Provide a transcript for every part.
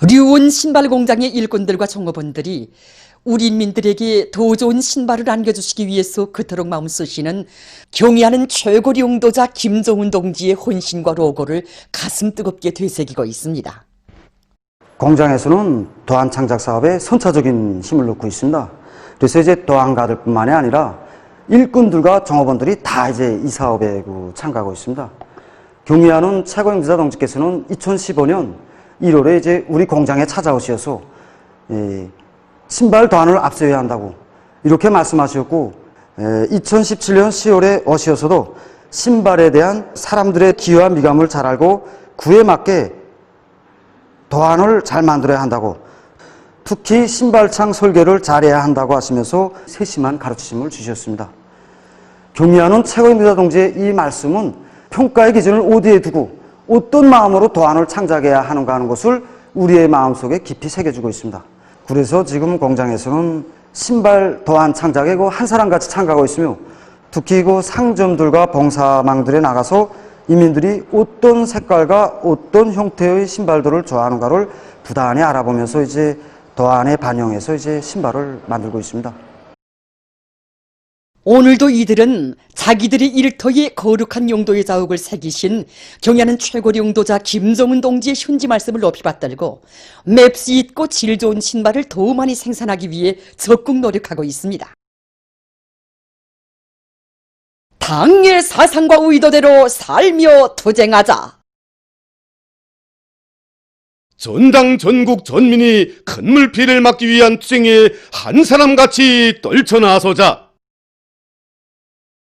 류온 신발 공장의 일꾼들과 종업원들이 우리 인민들에게 더 좋은 신발을 안겨주시기 위해서 그토록 마음 쓰시는 경의하는 최고리 용도자 김정은 동지의 헌신과 로고를 가슴 뜨겁게 되새기고 있습니다. 공장에서는 도안 창작 사업에 선차적인 힘을 넣고 있습니다. 그래서 이제 도안가들뿐만이 아니라 일꾼들과 종업원들이 다 이제 이 사업에 참가하고 있습니다. 경의하는 최고위 용도자 동지께서는 2015년 1월에 이제 우리 공장에 찾아오셔서 신발 도안을 앞세워야 한다고 이렇게 말씀하셨고, 2017년 10월에 오셔서도 신발에 대한 사람들의 기여와 미감을 잘 알고 그에 맞게 도안을 잘 만들어야 한다고, 특히 신발창 설계를 잘해야 한다고 하시면서 세심한 가르치심을 주셨습니다. 경의하는 최고위 용도자 동지의 이 말씀은 평가의 기준을 어디에 두고 어떤 마음으로 도안을 창작해야 하는가 하는 것을 우리의 마음속에 깊이 새겨주고 있습니다. 그래서 지금 공장에서는 신발 도안 창작에 한 사람같이 참가하고 있으며, 특히 상점들과 봉사망들에 나가서 이민들이 어떤 색깔과 어떤 형태의 신발들을 좋아하는가를 부단히 알아보면서 이제 도안에 반영해서 이제 신발을 만들고 있습니다. 오늘도 이들은 자기들의 일터에 거룩한 용도의 자욱을 새기신 경의하는 최고리 용도자 김정은 동지의 현지 말씀을 높이 받들고 맵시 있고 질 좋은 신발을 더 많이 생산하기 위해 적극 노력하고 있습니다. 당의 사상과 의도대로 살며 투쟁하자. 전당 전국 전민이 큰 물피해를 막기 위한 투쟁에 한 사람같이 떨쳐나서자.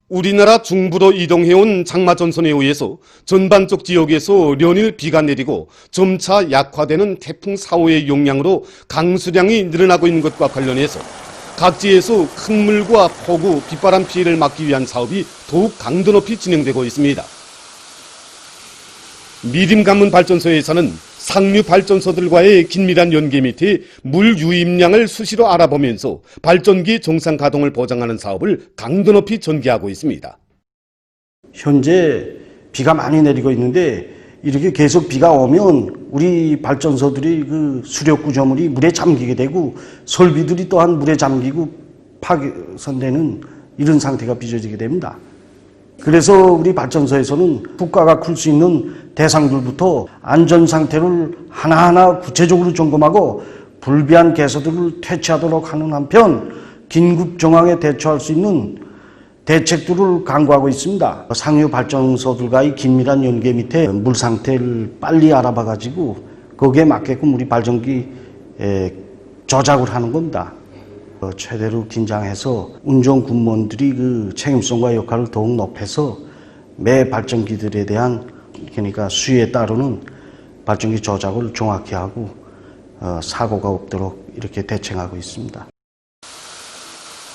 우리나라 중부로 이동해온 장마전선에 의해서 전반적 지역에서連日 비가 내리고 점차 약화되는 태풍 4호의 영향으로 강수량이 늘어나고 있는 것과 관련해서 각지에서 큰 물과 폭우, 빗바람 피해를 막기 위한 사업이 더욱 강도 높이 진행되고 있습니다. 미림관문발전소에서는 상류 발전소들과의 긴밀한 연계 밑에 물 유입량을 수시로 알아보면서 발전기 정상 가동을 보장하는 사업을 강도 높이 전개하고 있습니다. 현재 비가 많이 내리고 있는데 이렇게 계속 비가 오면 우리 발전소들이 수력 구조물이 물에 잠기게 되고 설비들이 또한 물에 잠기고 파손되는 이런 상태가 빚어지게 됩니다. 그래서 우리 발전소에서는 국가가 클 수 있는 대상들부터 안전 상태를 하나하나 구체적으로 점검하고 불비한 개소들을 퇴치하도록 하는 한편 긴급 정황에 대처할 수 있는 대책들을 강구하고 있습니다. 상류 발전소들과의 긴밀한 연계 밑에 물 상태를 빨리 알아봐 가지고 거기에 맞게끔 우리 발전기 조작을 하는 겁니다. 최대로 긴장해서 운전 군무원들이 책임성과 역할을 더욱 높여서 매 발전기들에 대한 그러니까 수위에 따르는 발전기 조작을 정확히 하고 사고가 없도록 이렇게 대책하고 있습니다.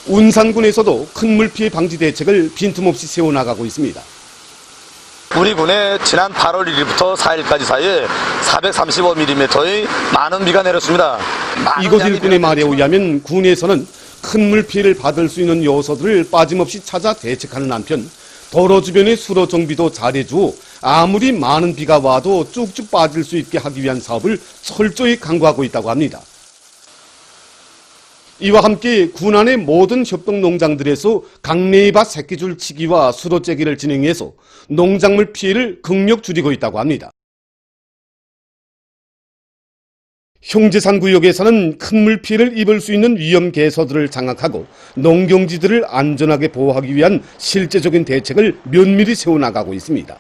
운산군에서도 큰 물피해 방지 대책을 빈틈없이 세워나가고 있습니다. 우리 군에 지난 8월 1일부터 4일까지 사이에 435mm의 많은 비가 내렸습니다. 이곳 일꾼의 말에 의하면 군에서는 큰 물피해를 받을 수 있는 요소들을 빠짐없이 찾아 대책하는 한편 도로 주변의 수로 정비도 잘해주어 아무리 많은 비가 와도 쭉쭉 빠질 수 있게 하기 위한 사업을 철저히 강구하고 있다고 합니다. 이와 함께 군 안의 모든 협동 농장들에서 강내이밭 새끼줄 치기와 수로 째기를 진행해서 농작물 피해를 극력 줄이고 있다고 합니다. 형제산 구역에서는 큰 물 피해를 입을 수 있는 위험 개소들을 장악하고 농경지들을 안전하게 보호하기 위한 실제적인 대책을 면밀히 세워나가고 있습니다.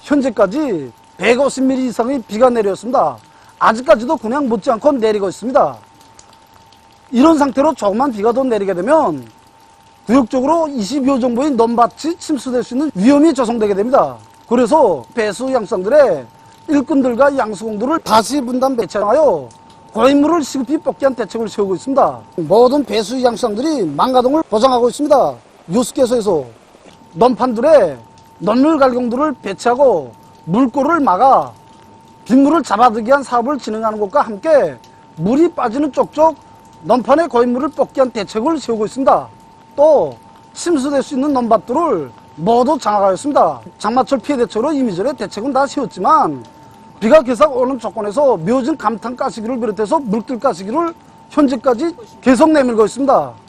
현재까지 150mm 이상의 비가 내렸습니다. 아직까지도 그냥 못지않고 내리고 있습니다. 이런 상태로 조금만 비가 더 내리게 되면 구역적으로 20여 정도의 논밭이 침수될 수 있는 위험이 조성되게 됩니다. 그래서 배수 양수장들의 일꾼들과 양수공들을 다시 분단 배치하여 고인물을 시급히 뽑기한 대책을 세우고 있습니다. 모든 배수 양수장들이 망가동을 보장하고 있습니다. 유수께서에서 논판들에 논물 갈경들을 배치하고 물꼬를 막아 빗물을 잡아들게 한 사업을 진행하는 것과 함께 물이 빠지는 쪽쪽 논판의 고인물을 뽑기 위한 대책을 세우고 있습니다. 또 침수될 수 있는 논밭들을 모두 장악하였습니다. 장마철 피해 대책으로 이미전에 대책은 다 세웠지만 비가 계속 오는 조건에서 묘진 감탄 가시기를 비롯해서 물길 가시기를 현재까지 계속 내밀고 있습니다.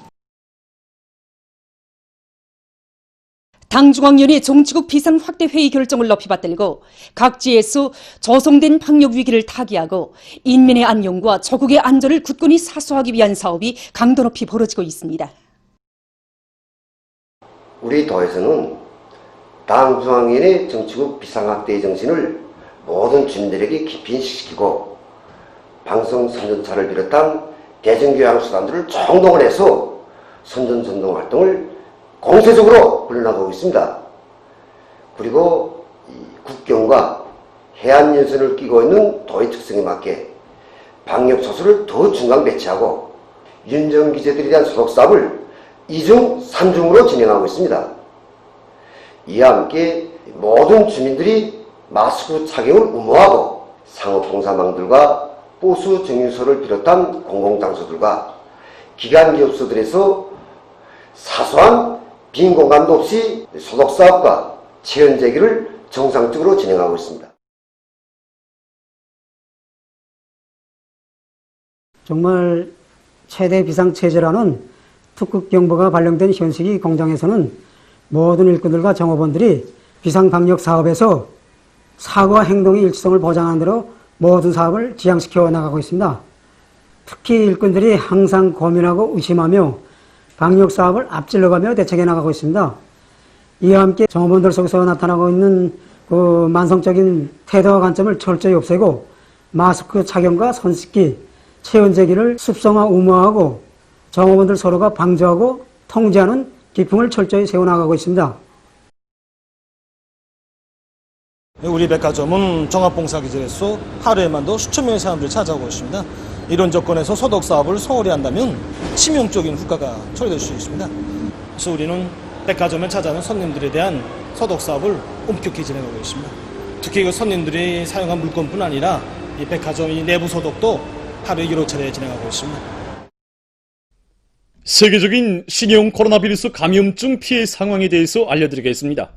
당중앙위원회 종치국 비상 확대 회의 결정을 높이 받들고 각지에서 조성된 방역 위기를 타개하고 인민의 안녕과 조국의 안전을 굳건히 사수하기 위한 사업이 강도 높이 벌어지고 있습니다. 우리 도에서는 당중앙위원회 정치국 비상확대의 정신을 모든 주민들에게 깊이 인식시키고 방송 선전차를 비롯한 대중교양 수단들을 총동원해서 선전전동 활동을 공세적으로 벌여나가고 있습니다. 그리고 국경과 해안 연선을 끼고 있는 도의 특성에 맞게 방역措수를 더 중강 배치하고 윤정 기재들에 대한 소속 사업을 2중, 3중으로 진행하고 있습니다. 이와 함께 모든 주민들이 마스크 착용을 의무화하고 상업공사망들과 보수 정유소를 비롯한 공공장소들과 기관기업소들에서 사소한 빈 공간도 없이 소독사업과 체온제기를 정상적으로 진행하고 있습니다. 정말 최대 비상체제라는 특급 경보가 발령된 현 시기 공장에서는 모든 일꾼들과 정업원들이 비상방역 사업에서 사고와 행동의 일치성을 보장하는 대로 모든 사업을 지향시켜 나가고 있습니다. 특히 일꾼들이 항상 고민하고 의심하며 방역 사업을 앞질러가며 대책해 나가고 있습니다. 이와 함께 정업원들 속에서 나타나고 있는 그 만성적인 태도와 관점을 철저히 없애고 마스크 착용과 손 씻기, 체온제기를 습성화 의무화하고 정업원들 서로가 방조하고 통제하는 기풍을 철저히 세워나가고 있습니다. 우리 백화점은 종합봉사기지에서 하루에만도 수천 명의 사람들이 찾아오고 있습니다. 이런 조건에서 소독 사업을 소홀히 한다면 치명적인 후과가 초래될 수 있습니다. 그래서 우리는 백화점에 찾아오는 손님들에 대한 소독 사업을 엄격히 진행하고 있습니다. 특히 그 손님들이 사용한 물건뿐 아니라 이 백화점의 내부 소독도 하루에 여러 차례 진행하고 있습니다. 세계적인 신형 코로나 바이러스 감염증 피해 상황에 대해서 알려드리겠습니다.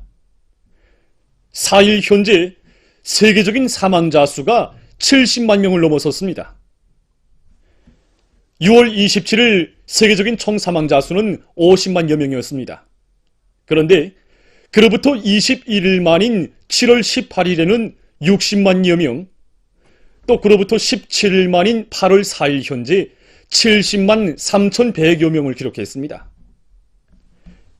4일 현재 세계적인 사망자 수가 70만 명을 넘어섰습니다. 6월 27일 세계적인 총 사망자 수는 50만여 명이었습니다. 그런데 그로부터 21일 만인 7월 18일에는 60만여 명, 또 그로부터 17일 만인 8월 4일 현재 70만 3,100여 명을 기록했습니다.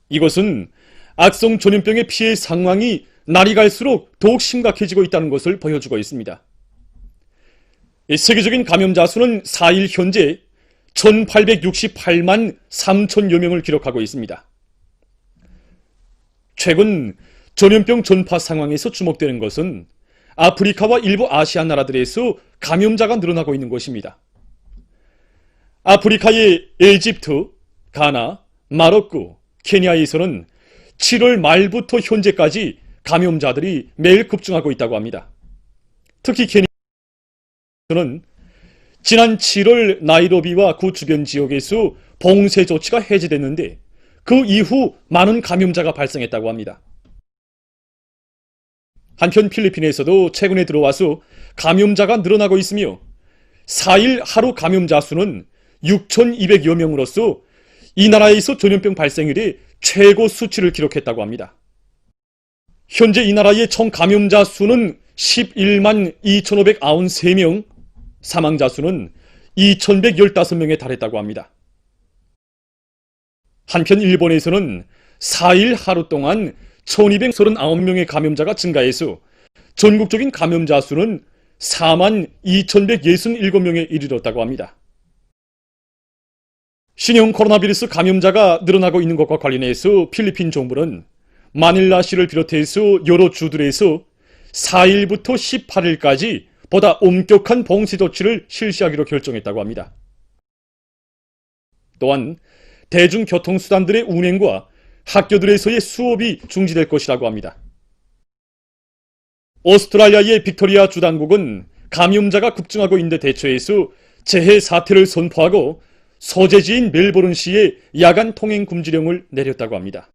이것은 악성 전염병의 피해 상황이 날이 갈수록 더욱 심각해지고 있다는 것을 보여주고 있습니다. 세계적인 감염자 수는 4일 현재 1868만 3천여 명을 기록하고 있습니다. 최근 전염병 전파 상황에서 주목되는 것은 아프리카와 일부 아시아 나라들에서 감염자가 늘어나고 있는 것입니다. 아프리카의 에집트, 가나, 마로크, 케냐에서는 7월 말부터 현재까지 감염자들이 매일 급증하고 있다고 합니다. 특히 케냐에서는 지난 7월 나이로비와 그 주변 지역에서 봉쇄 조치가 해제됐는데 그 이후 많은 감염자가 발생했다고 합니다. 한편 필리핀에서도 최근에 들어와서 감염자가 늘어나고 있으며 4일 하루 감염자 수는 6,200여 명으로서 이 나라에서 전염병 발생 이래 최고 수치를 기록했다고 합니다. 현재 이 나라의 총 감염자 수는 11만 2,593명, 사망자 수는 2,115명에 달했다고 합니다. 한편 일본에서는 4일 하루 동안 1,239명의 감염자가 증가해서 전국적인 감염자 수는 4만 2,167명에 이르렀다고 합니다. 신형 코로나 바이러스 감염자가 늘어나고 있는 것과 관련해서 필리핀 정부는 마닐라시를 비롯해서 여러 주들에서 4일부터 18일까지 보다 엄격한 봉쇄 조치를 실시하기로 결정했다고 합니다. 또한 대중교통수단들의 운행과 학교들에서의 수업이 중지될 것이라고 합니다. 오스트랄리아의 빅토리아 주당국은 감염자가 급증하고 있는 데 대처해서 재해 사태를 선포하고 소재지인 멜버른시에 야간 통행 금지령을 내렸다고 합니다.